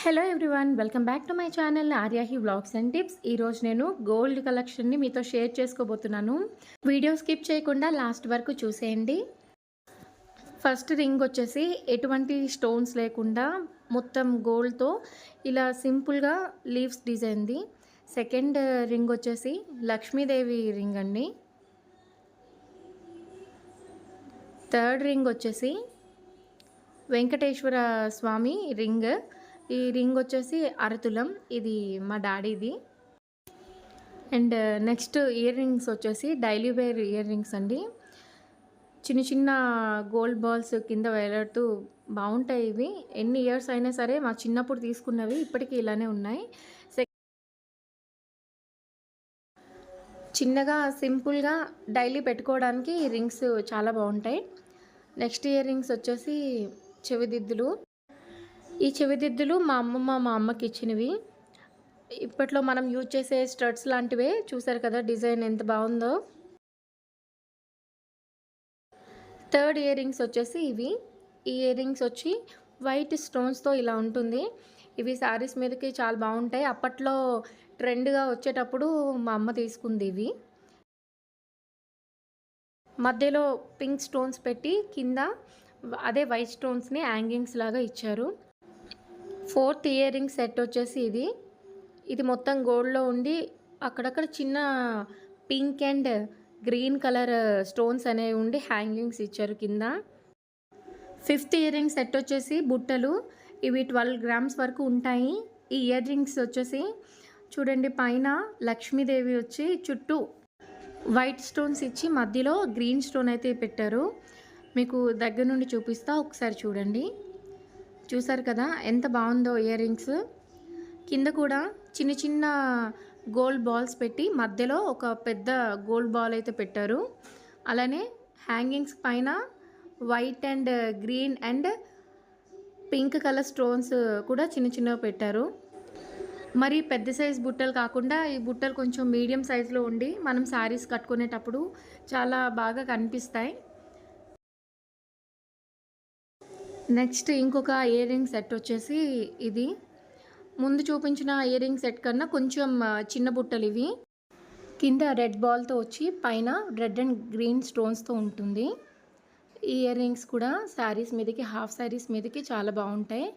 Hello everyone, welcome back to my channel Aryahi vlogs and tips. ఈరోజు నేను gold కలెక్షన్ని మీతో share చేసుకోబోతున్నాను. వీడియో స్కిప్ చేయకుండా లాస్ట్ వరకు చూసేయండి. ఫస్ట్ రింగ్ వచ్చేసి ఎటువంటి స్టోన్స్ లేకుండా మొత్తం గోల్డ్తో ఇలా సింపుల్గా లీవ్స్ డిజైన్ది. సెకండ్ రింగ్ వచ్చేసి లక్ష్మీదేవి రింగ్ అండి. థర్డ్ రింగ్ వచ్చేసి వెంకటేశ్వర స్వామి రింగ్. ఈ రింగ్ వచ్చేసి అరతులం, ఇది మా డాడీది. అండ్ నెక్స్ట్ ఇయర్ రింగ్స్ వచ్చేసి డైలీ వేర్ ఇయర్ రింగ్స్ అండి. చిన్న చిన్న గోల్డ్ బాల్స్ కింద వేలాడుతూ బాగుంటాయి. ఇవి ఎన్ని ఇయర్స్ అయినా సరే మా చిన్నప్పుడు తీసుకున్నవి ఇప్పటికీ ఇలానే ఉన్నాయి. చిన్నగా సింపుల్గా డైలీ పెట్టుకోవడానికి ఈ రింగ్స్ చాలా బాగుంటాయి. నెక్స్ట్ ఇయర్ రింగ్స్ వచ్చేసి చెవిదిద్దులు. ఈ చెవిదిద్దులు మా అమ్మకి ఇచ్చినవి. ఇప్పట్లో మనం యూజ్ చేసే స్టడ్స్ లాంటివే. చూసారు కదా డిజైన్ ఎంత బాగుందో. థర్డ్ ఇయర్ రింగ్స్ వచ్చేసి ఇవి. ఈ ఇయర్ రింగ్స్ వచ్చి వైట్ స్టోన్స్తో ఇలా ఉంటుంది. ఇవి శారీస్ మీదకి చాలా బాగుంటాయి. అప్పట్లో ట్రెండ్గా వచ్చేటప్పుడు మా అమ్మ తీసుకుంది ఇవి. మధ్యలో పింక్ స్టోన్స్ పెట్టి కింద అదే వైట్ స్టోన్స్ని హ్యాంగింగ్స్ లాగా ఇచ్చారు. ఫోర్త్ ఇయర్ రింగ్ సెట్ వచ్చేసి ఇది మొత్తం గోల్డ్లో ఉండి అక్కడక్కడ చిన్న pink and green colour stones అనేవి ఉండి హ్యాంగింగ్స్ ఇచ్చారు కింద. ఫిఫ్త్ ఇయర్ రింగ్ సెట్ వచ్చేసి బుట్టలు. ఇవి 12 గ్రామ్స్ వరకు ఉంటాయి. ఈ ఇయర్ రింగ్స్ వచ్చేసి చూడండి, పైన లక్ష్మీదేవి వచ్చి చుట్టూ వైట్ స్టోన్స్ ఇచ్చి మధ్యలో గ్రీన్ స్టోన్ అయితే పెట్టారు. మీకు దగ్గర నుండి చూపిస్తా, ఒకసారి చూడండి. చూసారు కదా ఎంత బాగుందో ఇయర్ రింగ్స్. కింద కూడా చిన్న చిన్న గోల్డ్ బాల్స్ పెట్టి మధ్యలో ఒక పెద్ద గోల్డ్ బాల్ అయితే పెట్టారు. అలానే హ్యాంగింగ్స్ పైన white and green and pink colour stones కూడా చిన్న చిన్నవి పెట్టారు. మరి పెద్ద సైజ్ బుట్టలు కాకుండా ఈ బుట్టలు కొంచెం మీడియం సైజులో ఉండి మనం శారీస్ కట్టుకునేటప్పుడు చాలా బాగా కనిపిస్తాయి. నెక్స్ట్ ఇంకొక ఇయర్ రింగ్ సెట్ వచ్చేసి ఇది. ముందు చూపించిన ఇయర్ రింగ్ సెట్ కన్నా కొంచెం చిన్న బుట్టలు ఇవి. కింద రెడ్ బాల్తో వచ్చి పైన రెడ్ అండ్ గ్రీన్ స్టోన్స్తో ఉంటుంది. ఈ ఇయర్ రింగ్స్ కూడా శారీస్ మీదకి, హాఫ్ శారీస్ మీదకి చాలా బాగుంటాయి.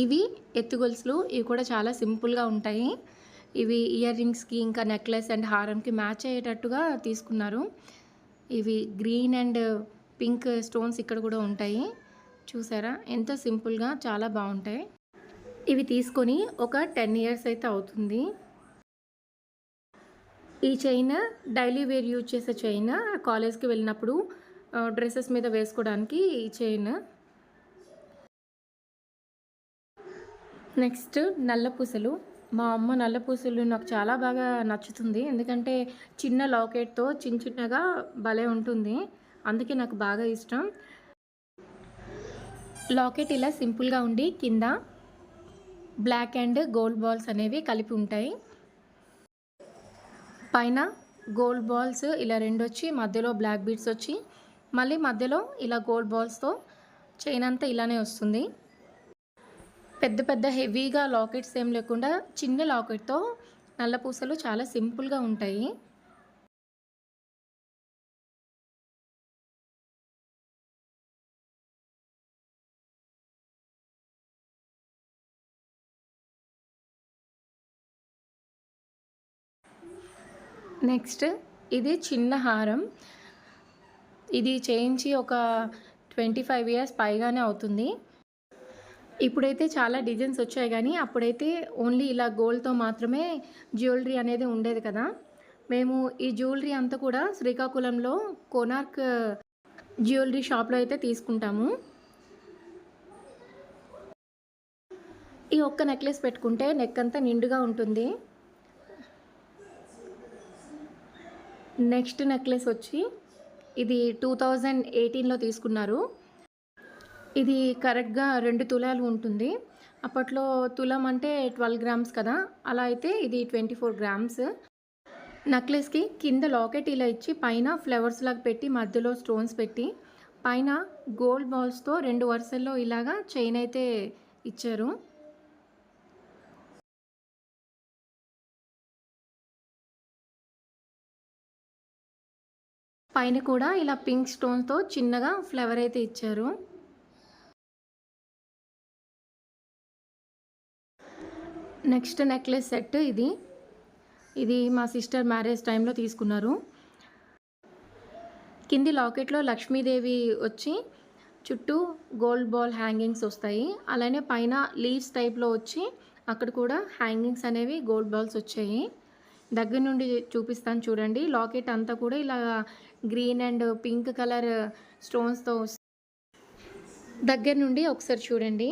ఇవి ఎత్తుగొలుసులు. ఇవి కూడా చాలా సింపుల్గా ఉంటాయి. ఇవి ఇయర్ రింగ్స్కి ఇంకా నెక్లెస్ అండ్ హారంకి మ్యాచ్ అయ్యేటట్టుగా తీసుకున్నారు. ఇవి గ్రీన్ అండ్ పింక్ స్టోన్స్ ఇక్కడ కూడా ఉంటాయి. చూసారా ఎంత సింపుల్గా, చాలా బాగుంటాయి. ఇవి తీసుకొని ఒక 10 ఇయర్స్ అయితే అవుతుంది. ఈ చైన్ డైలీ వేర్ యూజ్ చేసే చైన్. కాలేజ్కి వెళ్ళినప్పుడు డ్రెస్సెస్ మీద వేసుకోవడానికి ఈ చైన్. నెక్స్ట్ నల్ల పూసలు. మా అమ్మ నల్ల పూసలు నాకు చాలా బాగా నచ్చుతుంది. ఎందుకంటే చిన్న లాకెట్తో చిన్నగా భలే ఉంటుంది. అందుకే నాకు బాగా ఇష్టం. లాకెట్ ఇలా సింపుల్గా ఉండి కింద బ్లాక్ అండ్ గోల్డ్ బాల్స్ అనేవి కలిపి ఉంటాయి. పైన గోల్డ్ బాల్స్ ఇలా 2 వచ్చి మధ్యలో బ్లాక్ బీడ్స్ వచ్చి మళ్ళీ మధ్యలో ఇలా గోల్డ్ బాల్స్తో చైన్ అంతా ఇలానే వస్తుంది. పెద్ద పెద్ద హెవీగా లాకెట్స్ ఏం లేకుండా చిన్న లాకెట్తో నల్ల పూసలు చాలా సింపుల్గా ఉంటాయి. నెక్స్ట్ ఇది చిన్న హారం. ఇది చేయించి ఒక 25 ఇయర్స్ పైగానే అవుతుంది. ఇప్పుడైతే చాలా డిజైన్స్ వచ్చాయి, కానీ అప్పుడైతే ఓన్లీ ఇలా గోల్డ్తో మాత్రమే జ్యువెలరీ అనేది ఉండేది కదా. మేము ఈ జ్యువెలరీ అంతా కూడా శ్రీకాకుళంలో కోనార్క్ జ్యువెలరీ షాప్లో అయితే తీసుకుంటాము. ఈ ఒక్క నెక్లెస్ పెట్టుకుంటే నెక్ అంతా నిండుగా ఉంటుంది. నెక్స్ట్ నెక్లెస్ వచ్చి ఇది 2018లో తీసుకున్నారు. ఇది కరెక్ట్గా 2 తులాలు ఉంటుంది. అప్పట్లో తులం అంటే 12 గ్రామ్స్ కదా, అలా అయితే ఇది 24 గ్రామ్స్. నెక్లెస్కి కింద లాకెట్ ఇలా ఇచ్చి పైన ఫ్లవర్స్ లాగా పెట్టి మధ్యలో స్టోన్స్ పెట్టి పైన గోల్డ్ బాల్స్తో 2 వరుసల్లో ఇలాగా చైన్ అయితే ఇచ్చారు. పైన కూడా ఇలా పింక్ స్టోన్స్తో చిన్నగా ఫ్లవర్ అయితే ఇచ్చారు. నెక్స్ట్ నెక్లెస్ సెట్ ఇది మా సిస్టర్ మ్యారేజ్ టైంలో తీసుకున్నారు. కింది లాకెట్లో లక్ష్మీదేవి వచ్చి చుట్టూ గోల్డ్ బాల్ హ్యాంగింగ్స్ వస్తాయి. అలానే పైన లీవ్స్ టైప్లో వచ్చి అక్కడ కూడా హ్యాంగింగ్స్ అనేవి గోల్డ్ బాల్స్ వచ్చాయి. దగ్గర నుండి చూపిస్తాను చూడండి. లాకెట్ అంతా కూడా ఇలా గ్రీన్ అండ్ పింక్ కలర్ స్టోన్స్తో దగ్గర నుండి ఒకసారి చూడండి.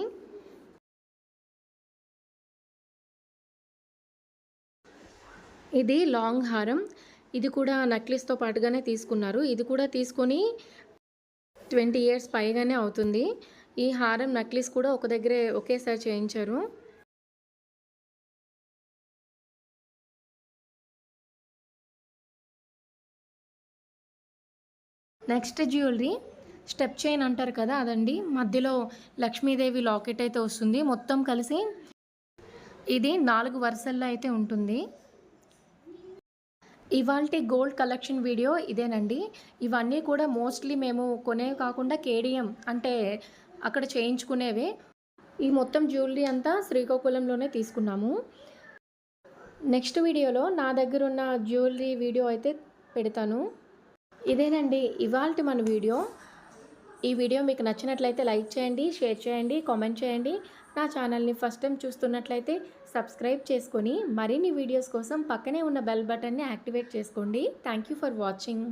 ఇది లాంగ్ హారం. ఇది కూడా నెక్లెస్తో పాటుగానే తీసుకున్నారు. ఇది కూడా తీసుకొని 20 ఇయర్స్ పైగానే అవుతుంది. ఈ హారం నెక్లెస్ కూడా ఒక దగ్గరే ఒకేసారి చేయించారు. నెక్స్ట్ జ్యువెలరీ స్టెప్ చైన్ అంటారు కదా, అదండి. మధ్యలో లక్ష్మీదేవి లాకెట్ అయితే వస్తుంది. మొత్తం కలిసి ఇది 4 వరుసల్లో అయితే ఉంటుంది. ఇవాల్టి గోల్డ్ కలెక్షన్ వీడియో ఇదేనండి. ఇవన్నీ కూడా మోస్ట్లీ మేము కొనేవి కాకుండా కేడిఎం అంటే అక్కడ చేయించుకునేవే. ఈ మొత్తం జ్యువెలరీ అంతా శ్రీకాకుళంలోనే తీసుకున్నాము. నెక్స్ట్ వీడియోలో నా దగ్గర ఉన్న జ్యువెలరీ వీడియో అయితే పెడతాను. ఇదేనండి ఇవాల్టి మన వీడియో. ఈ వీడియో మీకు నచ్చినట్లయితే లైక్ చేయండి, షేర్ చేయండి, కామెంట్ చేయండి. నా ఛానల్ని ఫస్ట్ టైం చూస్తున్నట్లయితే సబ్స్క్రైబ్ చేసుకొని మరిన్ని వీడియోస్ కోసం పక్కనే ఉన్న బెల్ బటన్ని యాక్టివేట్ చేసుకోండి. Thank you for watching.